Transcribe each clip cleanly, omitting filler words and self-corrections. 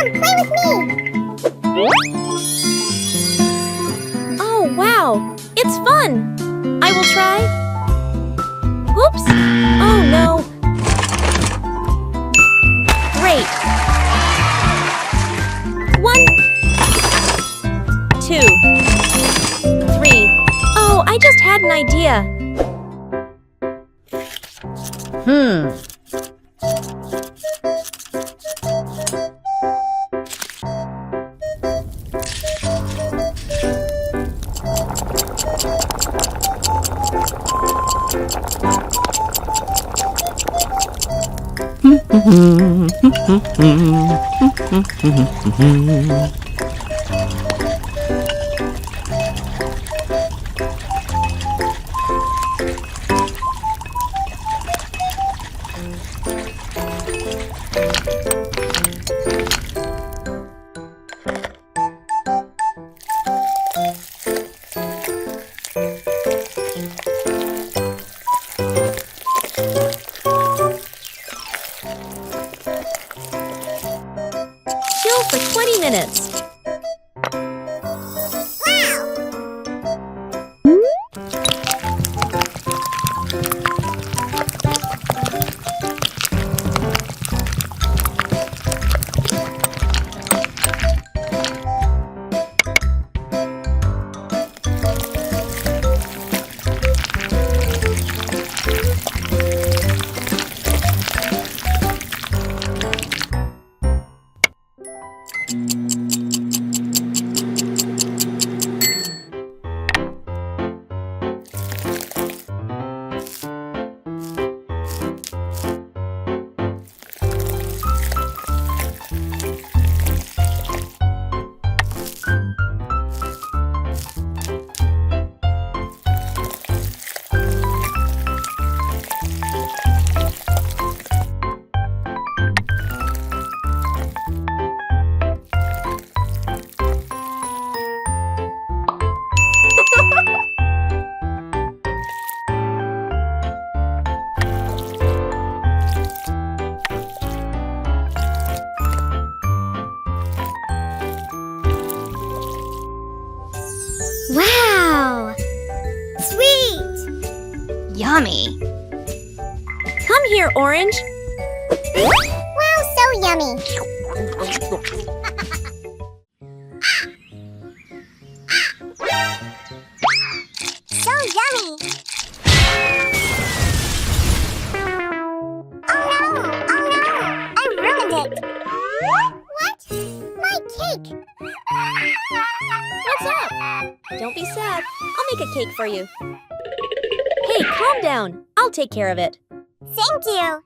Come, play with me! Oh, wow! It's fun! I will try. Oops! Oh, no! Great! 1, 2, 3. Oh, I just had an idea. Chill for 20 minutes. Wow! Sweet! Yummy. Come here, Orange. Wow, so yummy! So yummy! Oh no! Oh no! I ruined it! What? My cake! What's up? Don't be sad. I'll make a cake for you. Hey, calm down. I'll take care of it. Thank you!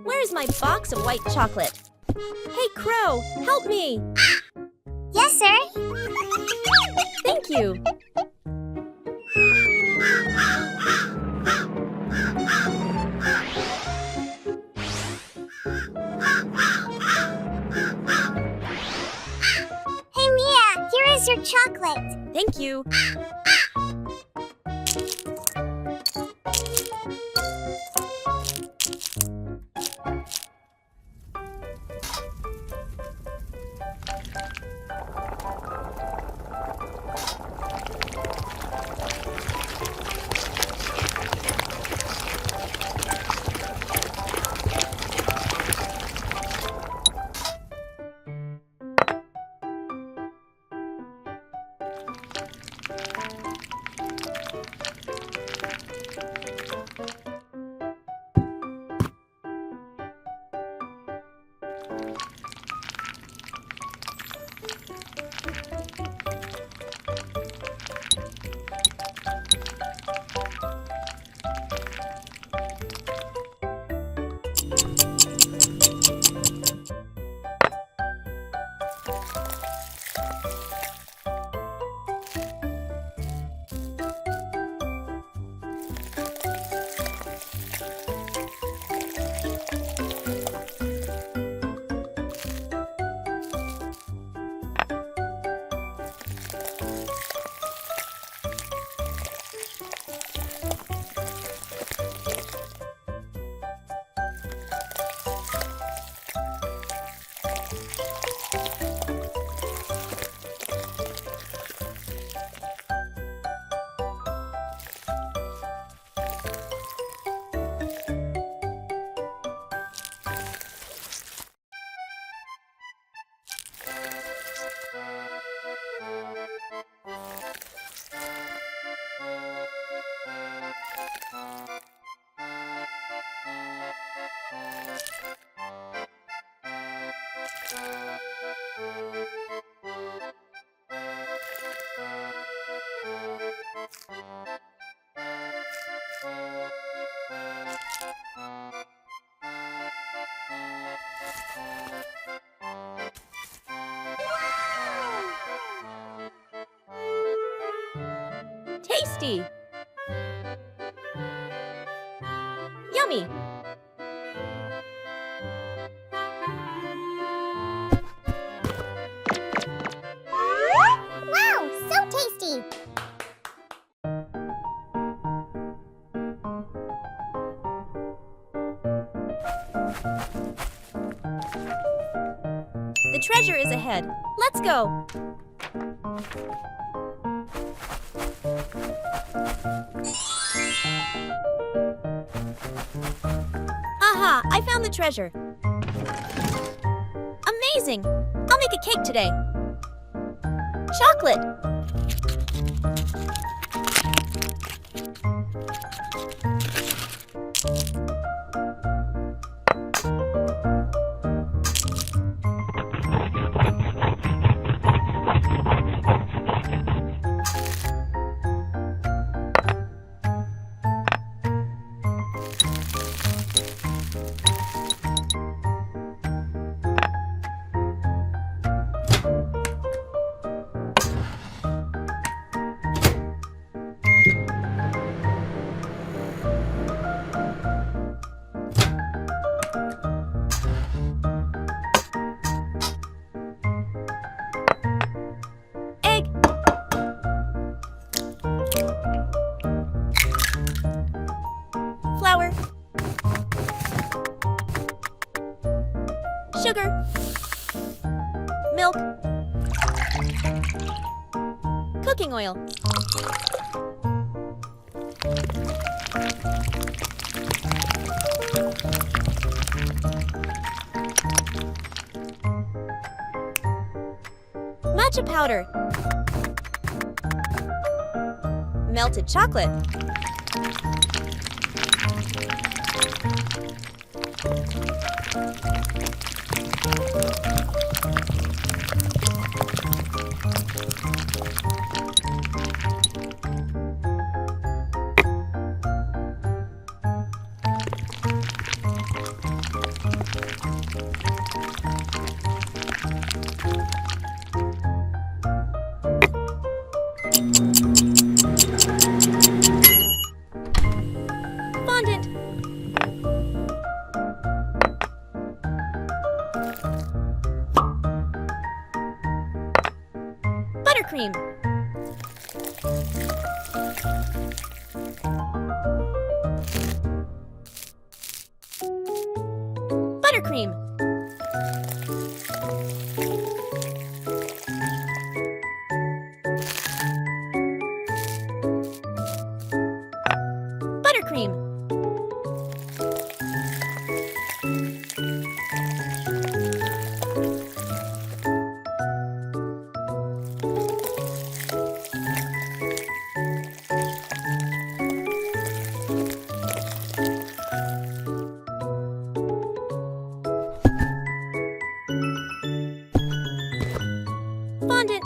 Where's my box of white chocolate? Hey, Crow, help me! Yes, sir? Thank you. Hey, Mia, here is your chocolate. Thank you. Tasty! Yummy! Wow, so tasty! The treasure is ahead. Let's go! Aha! I found the treasure. Amazing! I'll make a cake today. Chocolate! Egg! Flour. Sugar. Milk. Cooking oil. Matcha powder. Melted chocolate. Fondant. Buttercream. Buttercream. Buttercream. Fondant.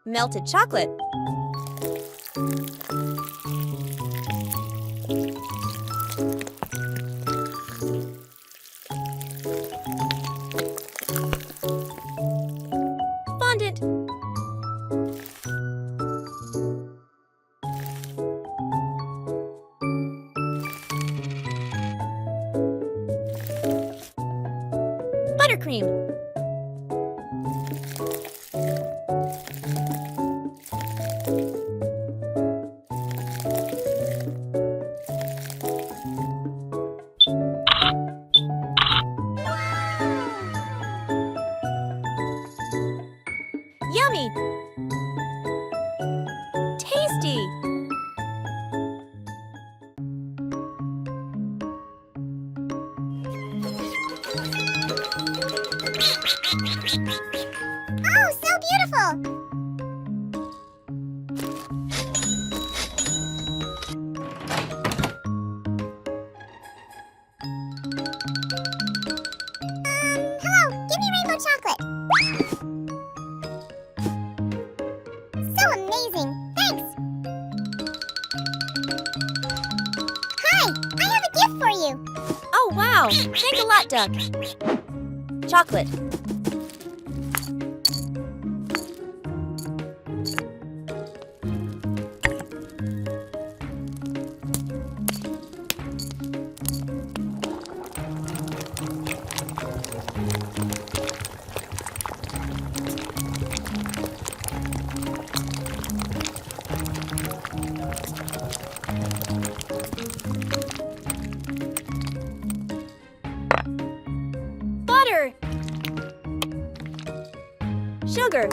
Melted chocolate. Fondant. Buttercream. Yummy! Tasty! Oh, so beautiful! Hello, give me rainbow chocolate. So amazing, thanks. Hi, I have a gift for Thanks a lot, Duck. Chocolate. Butter. Sugar.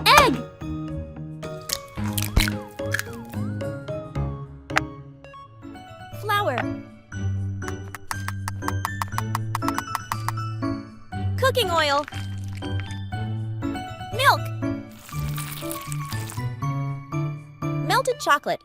Egg. Flour. Cooking oil. Milk. Melted chocolate.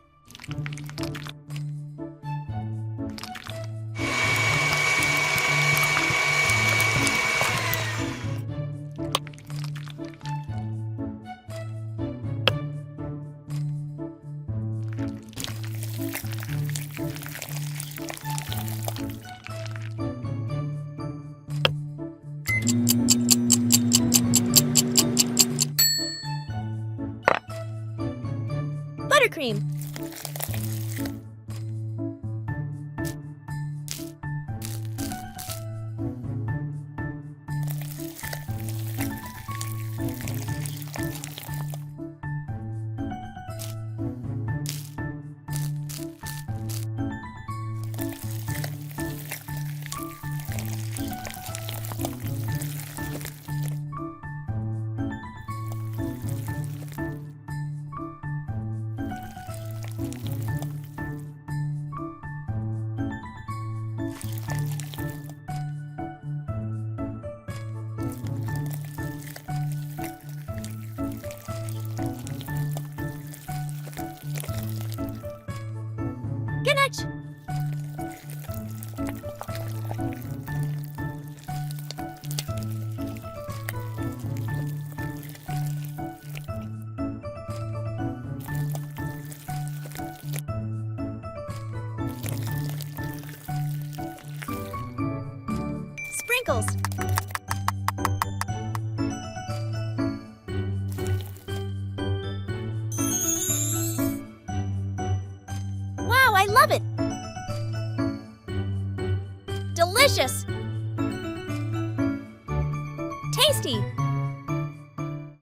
Buttercream. Ganache. Sprinkles. Wow, I love it! Delicious! Tasty!